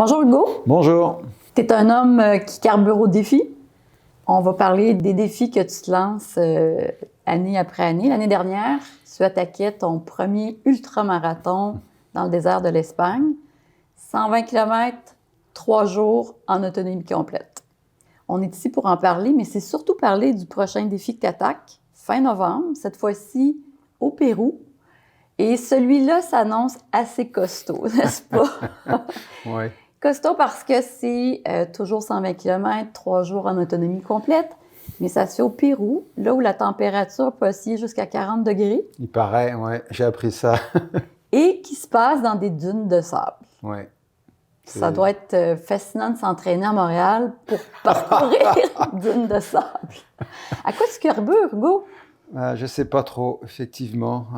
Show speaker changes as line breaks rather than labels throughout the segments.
Bonjour Hugo.
Bonjour.
Tu es un homme qui carbure au défi. On va parler des défis que tu te lances année après année. L'année dernière, tu attaquais ton premier ultramarathon dans le désert de l'Espagne. 120 km, 3 jours en autonomie complète. On est ici pour en parler, mais c'est surtout parler du prochain défi que tu attaques, fin novembre, cette fois-ci au Pérou. Et celui-là s'annonce assez costaud, n'est-ce pas?
Oui.
Costaud parce que c'est toujours 120 km, 3 jours en autonomie complète, mais ça se fait au Pérou, là où la température peut osciller jusqu'à 40 degrés.
Il paraît, oui, j'ai appris ça.
Et qui se passe dans des dunes de sable.
Oui.
Ça doit être fascinant de s'entraîner à Montréal pour parcourir une dune de sable. À quoi tu carbures, Hugo?
Je ne sais pas trop, effectivement.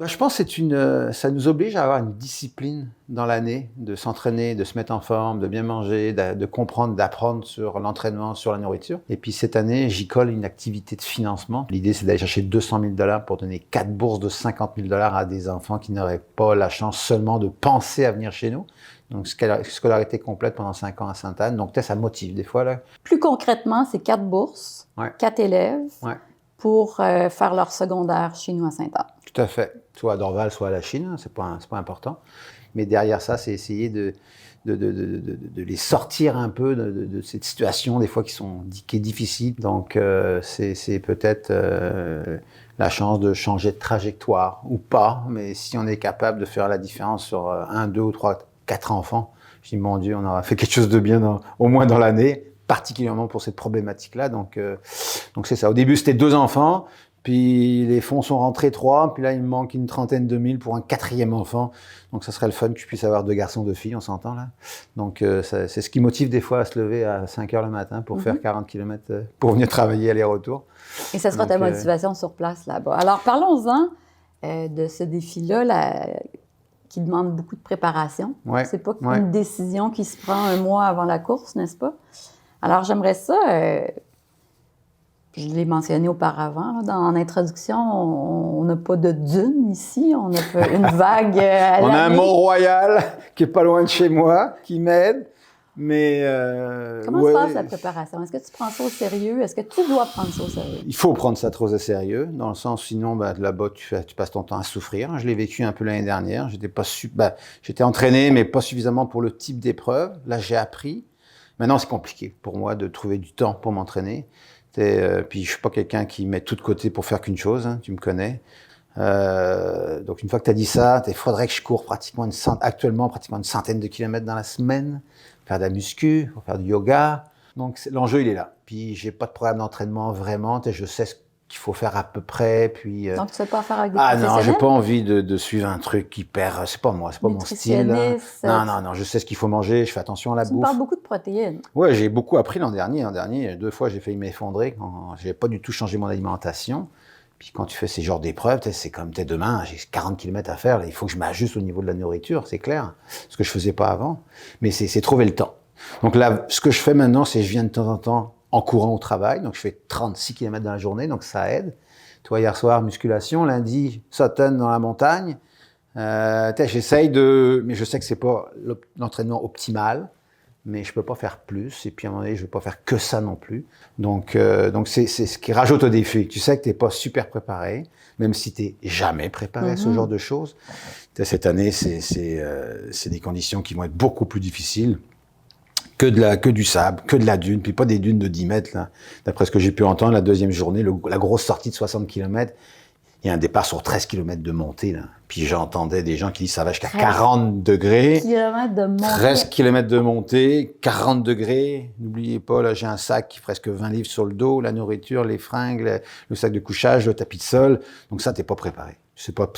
Je pense que ça nous oblige à avoir une discipline dans l'année, de s'entraîner, de se mettre en forme, de bien manger, de comprendre, d'apprendre sur l'entraînement, sur la nourriture. Et puis cette année, j'y colle une activité de financement. L'idée, c'est d'aller chercher 200 000 $ pour donner 4 bourses de 50 000 $ à des enfants qui n'auraient pas la chance seulement de penser à venir chez nous. Donc, scolarité complète pendant 5 ans à Sainte-Anne. Donc, ça motive des fois, là.
Plus concrètement, c'est 4 bourses, 4 élèves pour faire leur secondaire chez nous à Sainte-Anne.
Tout à fait. Soit à Dorval, soit à la Chine, c'est pas important. Mais derrière ça, c'est essayer de les sortir un peu de cette situation, des fois, qui est difficile. Donc, c'est peut-être la chance de changer de trajectoire ou pas. Mais si on est capable de faire la différence sur 1, 2 ou 3, 4 enfants, je dis, mon Dieu, on aura fait quelque chose de bien, au moins dans l'année, particulièrement pour cette problématique-là. Donc c'est ça. Au début, c'était 2 enfants. Puis les fonds sont rentrés 3, puis là, il me manque une trentaine de mille pour un 4e enfant. Donc, ça serait le fun que je puisse avoir 2 garçons, 2 filles, on s'entend là. Donc, c'est ce qui motive des fois à se lever à 5 heures le matin pour faire 40 km, pour venir travailler aller-retour.
Et ça sera ta motivation sur place là-bas. Alors, parlons-en de ce défi-là qui demande beaucoup de préparation.
Ouais,
c'est pas une décision qui se prend un mois avant la course, n'est-ce pas? Alors, j'aimerais ça... je l'ai mentionné auparavant, en introduction, on n'a pas de dune ici, on a une vague à
On a un
l'année.
Mont-Royal qui est pas loin de chez moi, qui m'aide, mais...
Comment se passe la préparation? Est-ce que tu prends ça au sérieux? Est-ce que tu dois prendre ça au sérieux?
Il faut prendre ça trop au sérieux, dans le sens, sinon, là-bas, tu passes ton temps à souffrir. Je l'ai vécu un peu l'année dernière, j'étais entraîné, mais pas suffisamment pour le type d'épreuve. Là, j'ai appris. Maintenant, c'est compliqué pour moi de trouver du temps pour m'entraîner. Puis je suis pas quelqu'un qui met tout de côté pour faire qu'une chose, hein, tu me connais. Donc une fois que tu as dit ça, il faudrait que je cours actuellement pratiquement une centaine de kilomètres dans la semaine, faire de la muscu, faire du yoga. Donc l'enjeu, il est là. Puis j'ai pas de programme d'entraînement vraiment, je sais ce qu'il faut faire à peu près. Puis,
donc tu ne sais pas faire avec des
professionnels? Non, j'ai pas envie de suivre un truc hyper... C'est pas moi, c'est pas mon style. Non, je sais ce qu'il faut manger, je fais attention à la bouffe.
Tu me parles beaucoup de protéines.
Ouais, j'ai beaucoup appris l'an dernier. L'an dernier, 2 fois, j'ai failli m'effondrer quand j'ai pas du tout changé mon alimentation. Puis quand tu fais ces genres d'épreuves, c'est comme demain, j'ai 40 km à faire, là, il faut que je m'ajuste au niveau de la nourriture, c'est clair. Ce que je faisais pas avant. Mais c'est trouver le temps. Donc là, ce que je fais maintenant, c'est je viens de temps en temps en courant au travail. Donc je fais 36 km dans la journée, donc ça aide. Toi, hier soir, musculation. Lundi, sautane dans la montagne. J'essaye mais je sais que c'est pas l'entraînement optimal. Mais je peux pas faire plus, et puis à un moment donné, je veux pas faire que ça non plus. Donc c'est ce qui rajoute au défi. Tu sais que t'es pas super préparé, même si t'es jamais préparé à ce genre de choses. Cette année, c'est des conditions qui vont être beaucoup plus difficiles que du sable, que de la dune, puis pas des dunes de 10 mètres, là. D'après ce que j'ai pu entendre, la deuxième journée, la grosse sortie de 60 km, il y a un départ sur 13 km de montée, là. Puis j'entendais des gens qui disent ça va jusqu'à 40 degrés. 13 km de montée, 40 degrés. N'oubliez pas, là, j'ai un sac qui fait presque 20 livres sur le dos, la nourriture, les fringues, le sac de couchage, le tapis de sol. Donc ça, t'es pas préparé.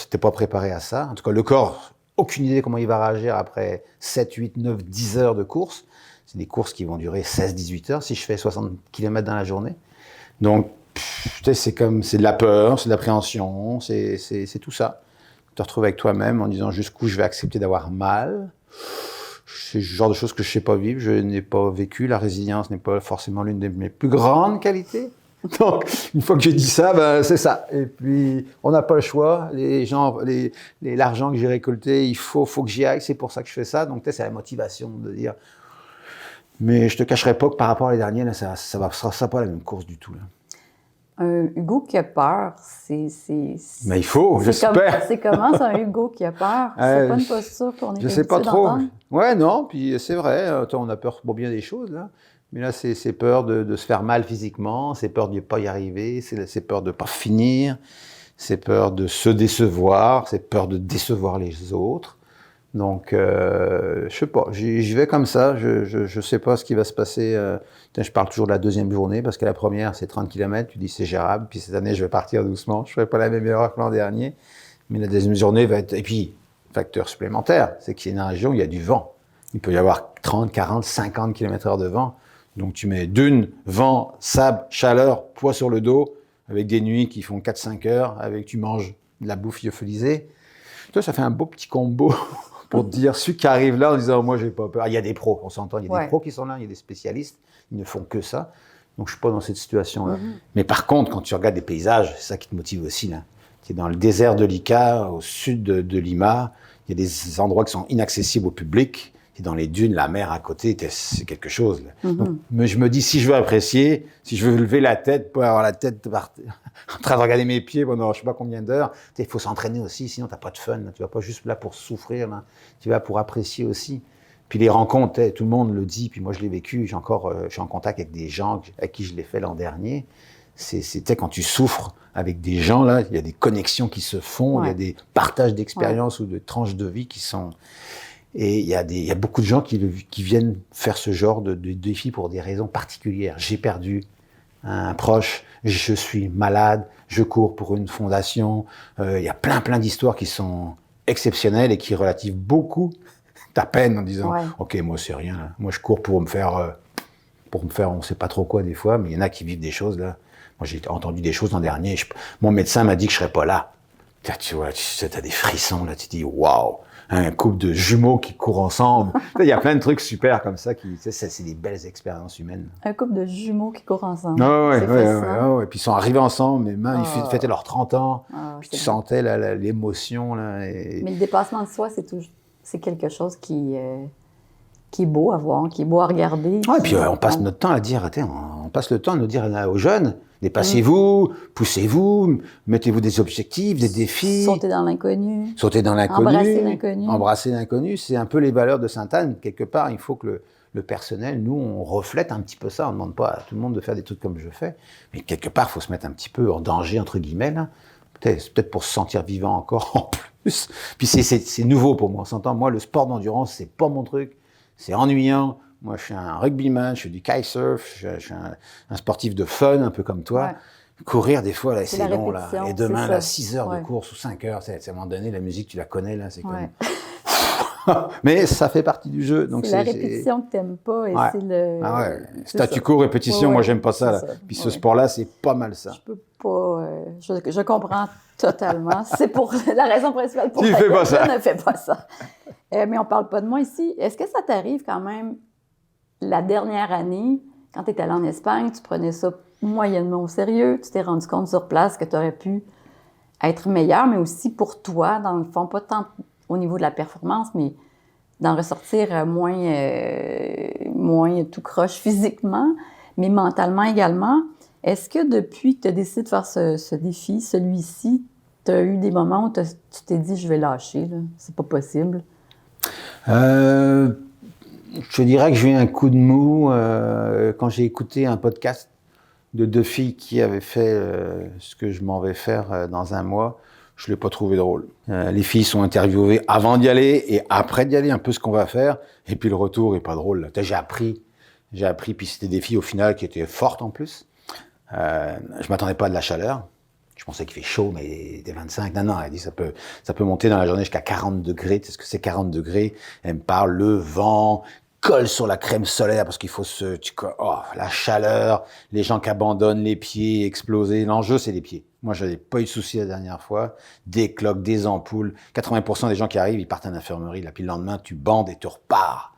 T'es pas préparé à ça. En tout cas, le corps, aucune idée comment il va réagir après 7, 8, 9, 10 heures de course. C'est des courses qui vont durer 16, 18 heures si je fais 60 km dans la journée. Donc, c'est de la peur, c'est de l'appréhension, c'est tout ça. Te retrouver avec toi-même en disant jusqu'où je vais accepter d'avoir mal. C'est le genre de choses que je sais pas vivre, je n'ai pas vécu. La résilience n'est pas forcément l'une de mes plus grandes qualités. Donc, une fois que j'ai dit ça, ben, c'est ça. Et puis, on n'a pas le choix. L'argent que j'ai récolté, il faut que j'y aille. C'est pour ça que je fais ça. Donc, c'est la motivation de dire. Mais je te cacherai pas que par rapport à les derniers, là, ça sera pas la même course du tout, là.
Hugo qui a peur, c'est...
Mais il faut, j'espère.
C'est comment, c'est un Hugo qui a peur? C'est pas une posture qu'on est
je sais pas trop.
d'entendre?
Ouais, non, puis c'est vrai, on a peur pour bien des choses, là. Mais là, c'est peur de se faire mal physiquement, c'est peur de ne pas y arriver, c'est peur de ne pas finir, c'est peur de se décevoir, c'est peur de décevoir les autres. Donc, je sais pas, j'y vais comme ça, je sais pas ce qui va se passer. Je parle toujours de la deuxième journée, parce que la première, c'est 30 km, tu dis c'est gérable, puis cette année, je vais partir doucement, je ferai pas la même erreur que l'an dernier, mais la deuxième journée va être... Et puis, facteur supplémentaire, c'est qu'il y a une région où il y a du vent. Il peut y avoir 30, 40, 50 km/h de vent. Donc, tu mets dune, vent, sable, chaleur, poids sur le dos, avec des nuits qui font 4-5 heures, avec tu manges de la bouffe lyophilisée. Toi, ça fait un beau petit combo pour te dire, celui qui arrive là en disant, moi, j'ai pas peur. Il y a des pros, on s'entend, il y a des pros qui sont là, il y a des spécialistes, ils ne font que ça. Donc, je suis pas dans cette situation-là. Mais par contre, quand tu regardes des paysages, c'est ça qui te motive aussi, là. Tu es dans le désert de Lika, au sud de Lima, il y a des endroits qui sont inaccessibles au public. Tu es dans les dunes, la mer à côté, c'est quelque chose. Donc, mais je me dis, si je veux apprécier, si je veux lever la tête, pour avoir la tête en train de regarder mes pieds pendant je sais pas combien d'heures, il faut s'entraîner aussi, sinon tu n'as pas de fun. Là. Tu vas pas juste là pour souffrir, là. Tu vas pour apprécier aussi. Puis les rencontres, tout le monde le dit, puis moi je l'ai vécu, je suis en contact avec des gens avec qui je l'ai fait l'an dernier. C'était quand tu souffres avec des gens, là, il y a des connexions qui se font, il y a des partages d'expériences ou de tranches de vie qui sont... Et il y a beaucoup de gens qui viennent faire ce genre de défi pour des raisons particulières. J'ai perdu un proche, je suis malade, je cours pour une fondation. Il y a plein d'histoires qui sont exceptionnelles et qui relativent beaucoup ta peine en disant « Ok, moi c'est rien, là. Moi je cours pour me faire on sait pas trop quoi des fois, mais il y en a qui vivent des choses là. Moi j'ai entendu des choses l'an dernier, mon médecin m'a dit que je serais pas là. Tu vois, tu as des frissons là, tu te dis waouh, un couple de jumeaux qui courent ensemble. Il y a plein de trucs super comme ça, c'est des belles expériences humaines.
Un couple de jumeaux qui courent ensemble.
Ouais. Puis ils sont arrivés ensemble, ils fêtaient leurs 30 ans, puis tu sentais l'émotion. Là,
Mais le dépassement de soi, c'est quelque chose qui est beau à voir, qui est beau à regarder.
Ouais, et puis on passe notre temps à dire, on passe le temps à nous dire aux jeunes, dépassez-vous, poussez-vous, mettez-vous des objectifs, des défis.
Sauter dans l'inconnu.
Embrasser l'inconnu, c'est un peu les valeurs de Sainte-Anne. Quelque part, il faut que le personnel, nous, on reflète un petit peu ça. On ne demande pas à tout le monde de faire des trucs comme je fais, mais quelque part, il faut se mettre un petit peu en danger, entre guillemets, là. Peut-être pour se sentir vivant encore en plus. Puis c'est nouveau pour moi, on s'entend. Moi, le sport d'endurance, c'est pas mon truc. C'est ennuyant. Moi, je suis un rugbyman, je fais du kitesurf, je suis un sportif de fun, un peu comme toi. Ouais. Courir, des fois, là, c'est long, là. Et demain, là, 6 heures de course ou 5 heures, c'est à un moment donné, la musique, tu la connais, là, c'est comme... Mais ça fait partie du jeu. Donc
c'est la répétition que tu n'aimes pas et c'est le...
Statu quo, répétition, moi, j'aime pas ça, là. Puis ce sport-là, c'est pas mal ça.
Je peux pas... je comprends totalement. C'est pour la raison principale pour
laquelle
je ne fais pas ça. Mais on parle pas de moi ici. Est-ce que ça t'arrive quand même, la dernière année, quand tu étais allé en Espagne, tu prenais ça moyennement au sérieux, tu t'es rendu compte sur place que tu aurais pu être meilleur, mais aussi pour toi, dans le fond, pas tant au niveau de la performance, mais d'en ressortir moins tout croche physiquement, mais mentalement également. Est-ce que depuis que tu as décidé de faire ce défi, celui-ci, tu as eu des moments où tu t'es dit « je vais lâcher, là, c'est pas possible ».
Je dirais que j'ai eu un coup de mou quand j'ai écouté un podcast de 2 filles qui avaient fait ce que je m'en vais faire dans un mois. Je ne l'ai pas trouvé drôle. Les filles sont interviewées avant d'y aller et après d'y aller, un peu ce qu'on va faire. Et puis le retour n'est pas drôle. J'ai appris, puis c'était des filles au final qui étaient fortes en plus. Je ne m'attendais pas à de la chaleur. Je pensais qu'il fait chaud, mais des 25. Non, elle dit ça peut monter dans la journée jusqu'à 40 degrés. Tu sais ce que c'est 40 degrés? Elle me parle, le vent colle sur la crème solaire parce qu'il faut la chaleur, les gens qui abandonnent les pieds, exploser. L'enjeu, c'est les pieds. Moi, j'avais pas eu de souci la dernière fois. Des cloques, des ampoules. 80% des gens qui arrivent, ils partent à l'infirmerie. Là, puis le lendemain, tu bandes et tu repars.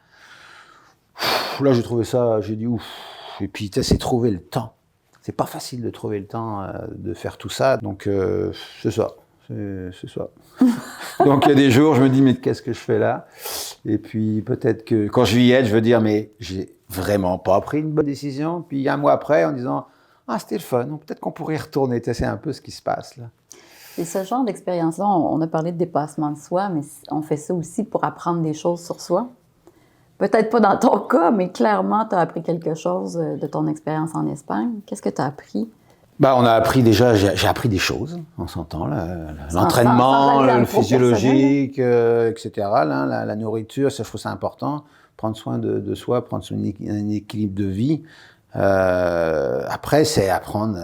Là, j'ai trouvé ça, j'ai dit ouf. Et puis, c'est trouver le temps. c'est pas facile de trouver le temps de faire tout ça. Donc, c'est ça. C'est ça. Donc, il y a des jours, je me dis, mais qu'est-ce que je fais là? Et puis, peut-être que quand je vais y être, je veux dire, mais j'ai vraiment pas pris une bonne décision. Puis, un mois après, en disant, ah, c'était le fun, peut-être qu'on pourrait y retourner. C'est un peu ce qui se passe là.
Et ce genre d'expérience-là, on a parlé de dépassement de soi, mais on fait ça aussi pour apprendre des choses sur soi. Peut-être pas dans ton cas, mais clairement, tu as appris quelque chose de ton expérience en Espagne. Qu'est-ce que tu as appris?
Bah, on a appris déjà, j'ai appris des choses, on s'entend, l'entraînement, le physiologique, etc. La nourriture, ça, je trouve ça important. Prendre soin de soi, prendre soin d'un équilibre de vie. Après, c'est apprendre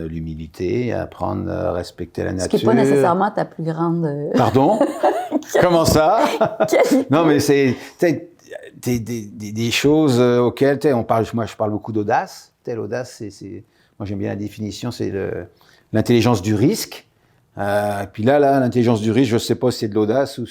l'humilité, apprendre à respecter la nature.
Ce qui n'est pas nécessairement ta plus grande...
Pardon? Comment ça? Non, mais c'est des choses auxquelles, moi je parle beaucoup d'audace. L'audace, moi j'aime bien la définition, c'est l'intelligence du risque. Puis là, l'intelligence du risque, je ne sais pas si c'est de l'audace ou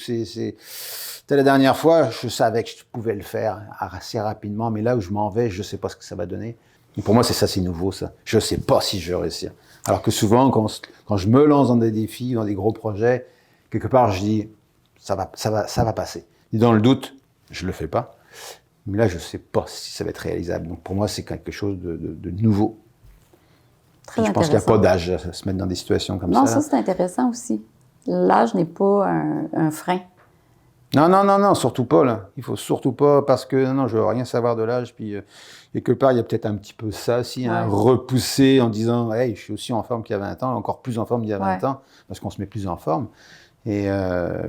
la dernière fois, je savais que je pouvais le faire assez rapidement, mais là où je m'en vais, je ne sais pas ce que ça va donner. Et pour moi, c'est nouveau, ça. Je ne sais pas si je vais réussir. Alors que souvent, quand je me lance dans des défis, dans des gros projets, quelque part, je dis, ça va passer. Et dans le doute, je ne le fais pas. Mais là, je ne sais pas si ça va être réalisable. Donc pour moi, c'est quelque chose de nouveau.
Très
je pense qu'il n'y a pas d'âge à se mettre dans des situations comme ça.
Non, ça, c'est intéressant aussi. L'âge n'est pas un frein.
Non, surtout pas, là. Il faut surtout pas, parce que, non, je veux rien savoir de l'âge, puis quelque part, il y a peut-être un petit peu ça aussi, repousser en disant, hey, je suis aussi en forme qu'il y a 20 ans, encore plus en forme qu'il y a 20 ans, parce qu'on se met plus en forme. Et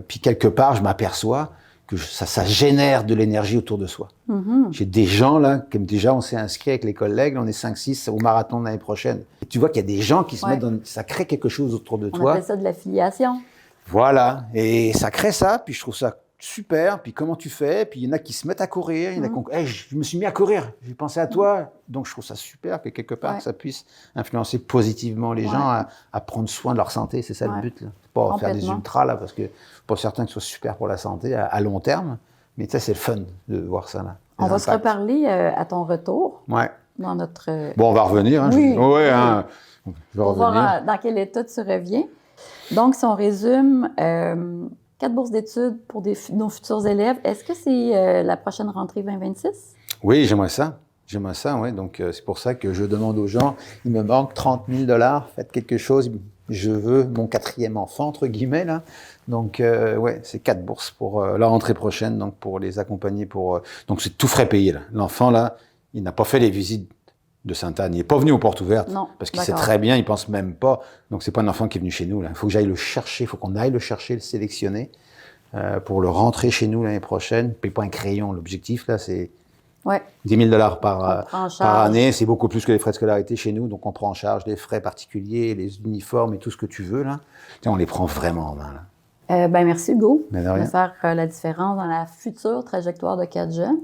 puis, quelque part, je m'aperçois que ça génère de l'énergie autour de soi. Mm-hmm. J'ai des gens, là, comme déjà, on s'est inscrit avec les collègues, on est 5-6 au marathon de l'année prochaine. Et tu vois qu'il y a des gens qui se mettent ça crée quelque chose autour de toi.
On appelle ça de l'affiliation.
Voilà, et ça crée ça, puis je trouve ça super, puis comment tu fais? Puis il y en a qui se mettent à courir, il y en a qui hey, je me suis mis à courir, j'ai pensé à toi. Donc je trouve ça super que quelque part ça puisse influencer positivement les gens à prendre soin de leur santé, c'est ça le but. Là. C'est pas faire des ultras, là, parce que pas certain que ce soit super pour la santé à long terme, mais ça c'est le fun de voir ça. Là,
on va se reparler à ton retour. Dans notre...
Bon, on va revenir. Hein,
oui.
Hein, je vais revenir.
Voir dans quel état tu reviens. Donc, si on résume, 4 bourses d'études pour nos futurs élèves. Est-ce que c'est la prochaine rentrée 2026?
Oui, j'aimerais ça. Oui. Donc, c'est pour ça que je demande aux gens, il me manque 30 000 $, faites quelque chose. Je veux mon 4e enfant, entre guillemets, là. Donc, c'est 4 bourses pour la rentrée prochaine, donc pour les accompagner. Donc, c'est tout frais payé, là. L'enfant, là, il n'a pas fait les visites de Sainte-Anne. Il n'est pas venu aux portes ouvertes.
Non,
parce qu'il sait très bien, il pense même pas. Donc, c'est pas un enfant qui est venu chez nous, là. Il faut que j'aille le chercher, il faut qu'on aille le chercher, le sélectionner, pour le rentrer chez nous l'année prochaine. Ne paye pas un crayon. L'objectif, là, c'est 10 000 $ par année. C'est beaucoup plus que les frais de scolarité chez nous. Donc, on prend en charge les frais particuliers, les uniformes et tout ce que tu veux, là. Tiens, on les prend vraiment en main, là.
Merci, Hugo.
De
va faire la différence dans la future trajectoire de 4 jeunes.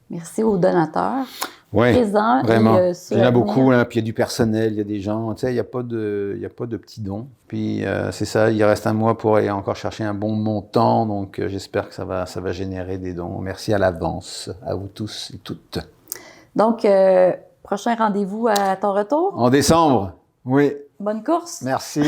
Merci aux donateurs. Présents.
Vraiment. Il y en a beaucoup, là, puis il y a du personnel, il y a des gens, tu sais, il n'y a pas de petits dons. Puis c'est ça, il reste un mois pour aller encore chercher un bon montant, donc j'espère que ça va générer des dons. Merci à l'avance, à vous tous et toutes.
Donc, prochain rendez-vous à ton retour?
En décembre, oui.
Bonne course.
Merci.